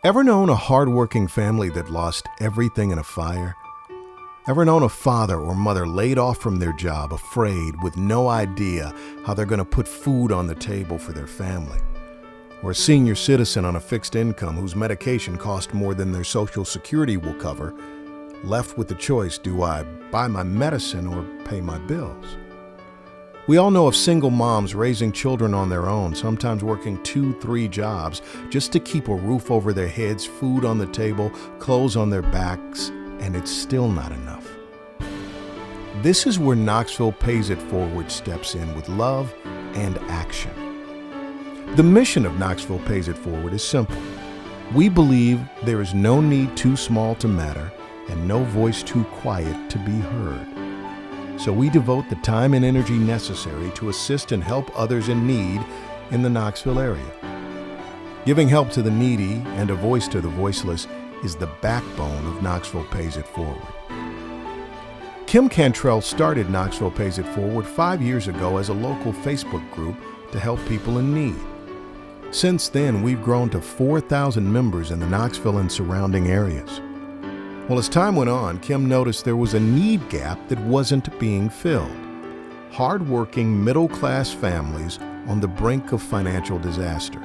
Ever known a hardworking family that lost everything in a fire? Ever known a father or mother laid off from their job, afraid, with no idea how they're going to put food on the table for their family? Or a senior citizen on a fixed income whose medication cost more than their Social Security will cover, left with the choice, do I buy my medicine or pay my bills? We all know of single moms raising children on their own, sometimes working 2-3 jobs just to keep a roof over their heads, food on the table, clothes on their backs, and it's still not enough. This is where Knoxville Pays It Forward steps in with love and action. The mission of Knoxville Pays It Forward is simple. We believe there is no need too small to matter and no voice too quiet to be heard. So we devote the time and energy necessary to assist and help others in need in the Knoxville area. Giving help to the needy and a voice to the voiceless is the backbone of Knoxville Pays It Forward. Kim Cantrell started Knoxville Pays It Forward 5 years ago as a local Facebook group to help people in need. Since then, we've grown to 4,000 members in the Knoxville and surrounding areas. Well, as time went on, Kim noticed there was a need gap that wasn't being filled. Hard-working, middle-class families on the brink of financial disaster.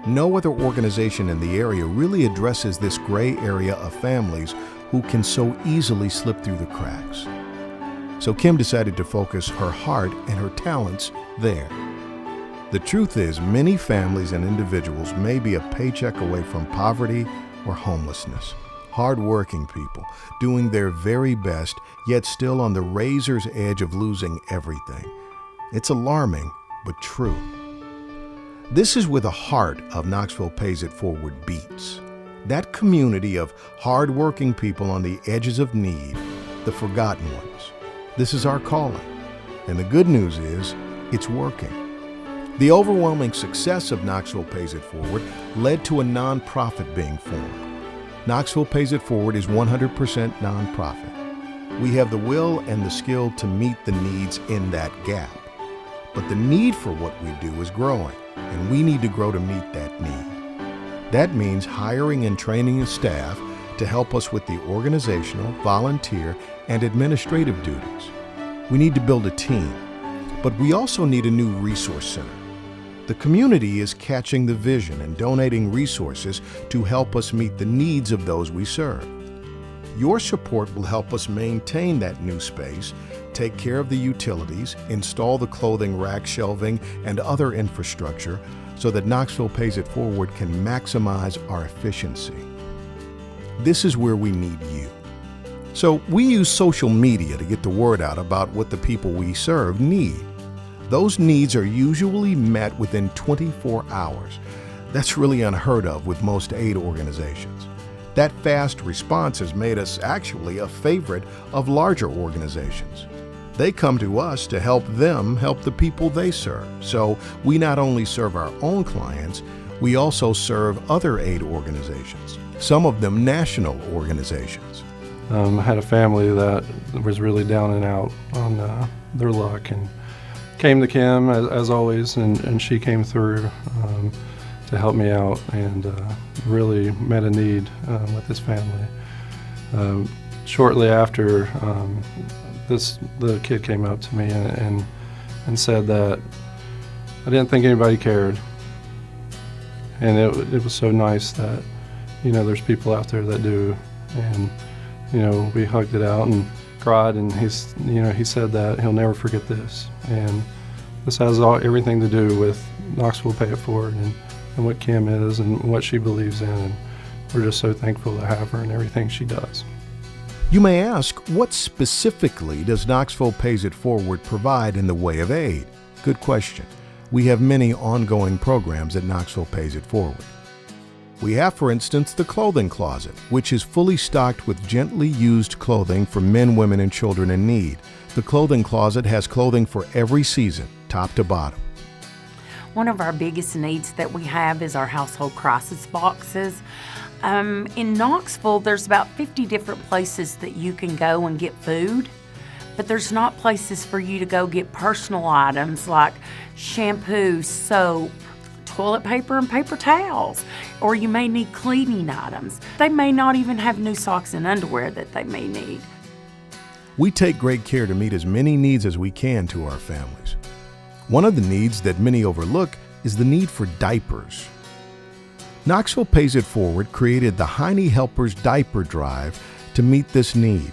No other organization in the area really addresses this gray area of families who can so easily slip through the cracks. So Kim decided to focus her heart and her talents there. The truth is, many families and individuals may be a paycheck away from poverty or homelessness. Hard-working people, doing their very best, yet still on the razor's edge of losing everything. It's alarming, but true. This is where the heart of Knoxville Pays It Forward beats. That community of hard-working people on the edges of need, the forgotten ones. This is our calling. And the good news is, it's working. The overwhelming success of Knoxville Pays It Forward led to a nonprofit being formed. Knoxville Pays It Forward is 100% nonprofit. We have the will and the skill to meet the needs in that gap. But the need for what we do is growing, and we need to grow to meet that need. That means hiring and training a staff to help us with the organizational, volunteer, and administrative duties. We need to build a team, but we also need a new resource center. The community is catching the vision and donating resources to help us meet the needs of those we serve. Your support will help us maintain that new space, take care of the utilities, install the clothing rack, shelving, and other infrastructure so that Knoxville Pays It Forward can maximize our efficiency. This is where we need you. So we use social media to get the word out about what the people we serve need. Those needs are usually met within 24 hours. That's really unheard of with most aid organizations. That fast response has made us actually a favorite of larger organizations. They come to us to help them help the people they serve. So we not only serve our own clients, we also serve other aid organizations, some of them national organizations. I had a family that was really down and out on their luck and came to Kim as always, and she came through to help me out and really met a need with this family. Shortly after, the kid came up to me and said that I didn't think anybody cared, and it was so nice that there's people out there that do, and we hugged it out and cried, and he said that he'll never forget this, and this has everything to do with Knoxville Pay It Forward and what Kim is and what she believes in, and we're just so thankful to have her and everything she does. You may ask, what specifically does Knoxville Pays It Forward provide in the way of aid? Good question. We have many ongoing programs at Knoxville Pays It Forward. We have, for instance, the Clothing Closet, which is fully stocked with gently used clothing for men, women, and children in need. The Clothing Closet has clothing for every season, top to bottom. One of our biggest needs that we have is our household crisis boxes. In Knoxville, there's about 50 different places that you can go and get food, but there's not places for you to go get personal items like shampoo, soap, toilet paper and paper towels, or you may need cleaning items. They may not even have new socks and underwear that they may need. We take great care to meet as many needs as we can to our families. One of the needs that many overlook is the need for diapers. Knoxville Pays It Forward created the Heine Helpers Diaper Drive to meet this need.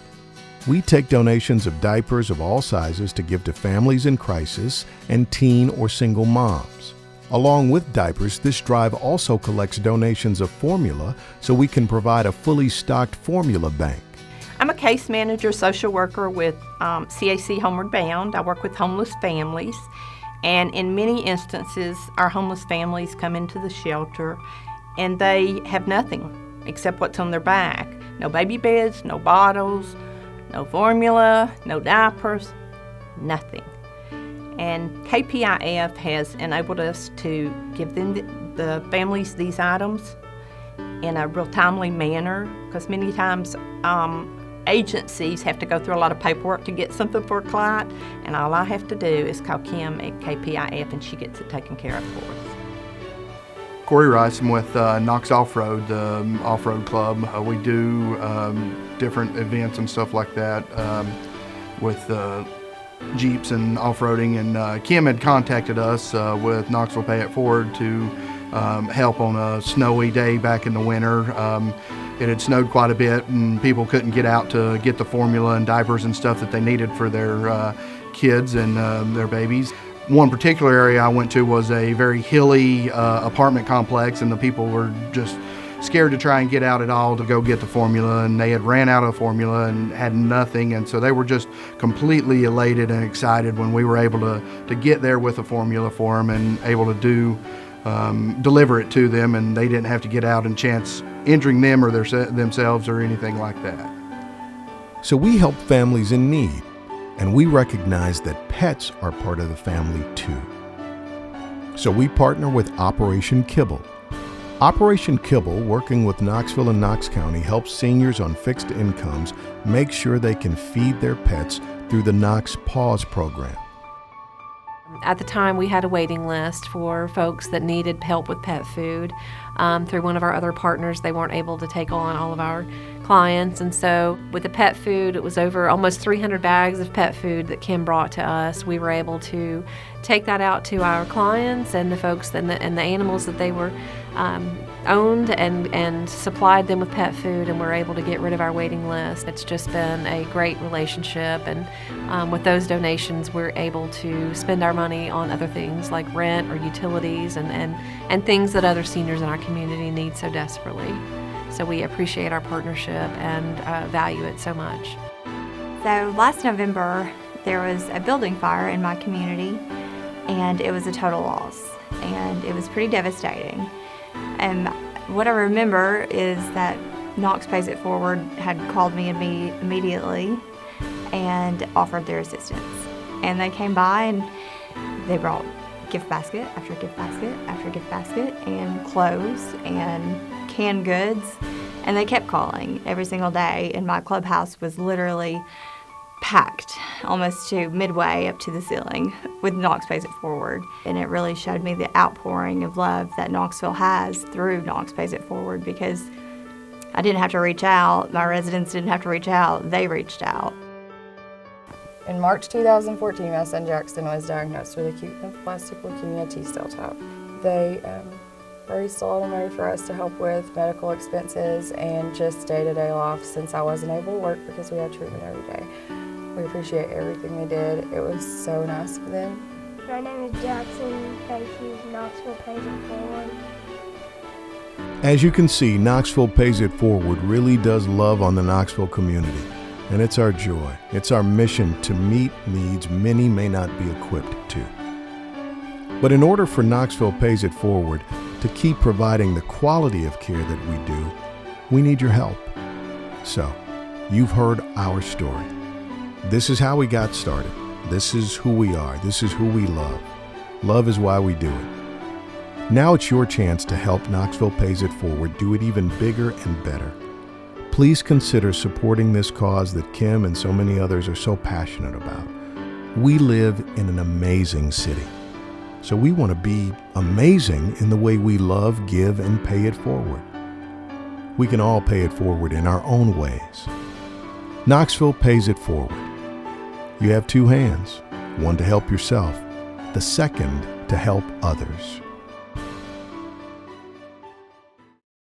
We take donations of diapers of all sizes to give to families in crisis and teen or single moms. Along with diapers, this drive also collects donations of formula so we can provide a fully stocked formula bank. I'm a case manager, social worker with CAC Homeward Bound. I work with homeless families, and in many instances, our homeless families come into the shelter and they have nothing except what's on their back. No baby beds, no bottles, no formula, no diapers, nothing. And KPIF has enabled us to give them the families these items in a real timely manner, because many times agencies have to go through a lot of paperwork to get something for a client, and all I have to do is call Kim at KPIF and she gets it taken care of for us. Corey Rice. I'm with Knox Off-Road, the off-road club. We do different events and stuff like that with Jeeps and off-roading, and Kim had contacted us with Knoxville Pay It Forward to help on a snowy day back in the winter. It had snowed quite a bit and people couldn't get out to get the formula and diapers and stuff that they needed for their kids and their babies. One particular area I went to was a very hilly apartment complex, and the people were just scared to try and get out at all to go get the formula, and they had ran out of formula and had nothing, and so they were just completely elated and excited when we were able to get there with a formula for them and able to deliver it to them, and they didn't have to get out and chance injuring them or themselves or anything like that. So we help families in need, and we recognize that pets are part of the family too. So we partner with Operation Kibble. Operation Kibble, working with Knoxville and Knox County, helps seniors on fixed incomes make sure they can feed their pets through the Knox Paws program. At the time, we had a waiting list for folks that needed help with pet food. Through one of our other partners, they weren't able to take on all of our clients, and so with the pet food, it was over almost 300 bags of pet food that Kim brought to us. We were able to take that out to our clients and the folks and the animals that they were owned, and supplied them with pet food, and we're able to get rid of our waiting list. It's just been a great relationship, and with those donations, we're able to spend our money on other things like rent or utilities and things that other seniors in our community need so desperately. So we appreciate our partnership and value it so much. So last November, there was a building fire in my community, and it was a total loss, and it was pretty devastating. And what I remember is that Knox Pays It Forward had called me immediately and offered their assistance. And they came by and they brought gift basket after gift basket after gift basket, and clothes and canned goods. And they kept calling every single day, and my clubhouse was literally packed almost to midway up to the ceiling with Knox Pays It Forward. And it really showed me the outpouring of love that Knoxville has through Knox Pays It Forward, because I didn't have to reach out, my residents didn't have to reach out, they reached out. In March 2014, my son Jackson was diagnosed with acute lymphoblastic leukemia T-cell type. They raised a lot of money for us to help with medical expenses and just day-to-day life, since I wasn't able to work because we had treatment every day. We appreciate everything they did. It was so nice of them. My name is Jackson. Thank you, Knoxville Pays It Forward. As you can see, Knoxville Pays It Forward really does love on the Knoxville community, and it's our joy. It's our mission to meet needs many may not be equipped to. But in order for Knoxville Pays It Forward to keep providing the quality of care that we do, we need your help. So, you've heard our story. This is how we got started. This is who we are. This is who we love. Love is why we do it. Now it's your chance to help Knoxville Pays It Forward do it even bigger and better. Please consider supporting this cause that Kim and so many others are so passionate about. We live in an amazing city. So we want to be amazing in the way we love, give, and pay it forward. We can all pay it forward in our own ways. Knoxville pays it forward. You have two hands, one to help yourself, the second to help others.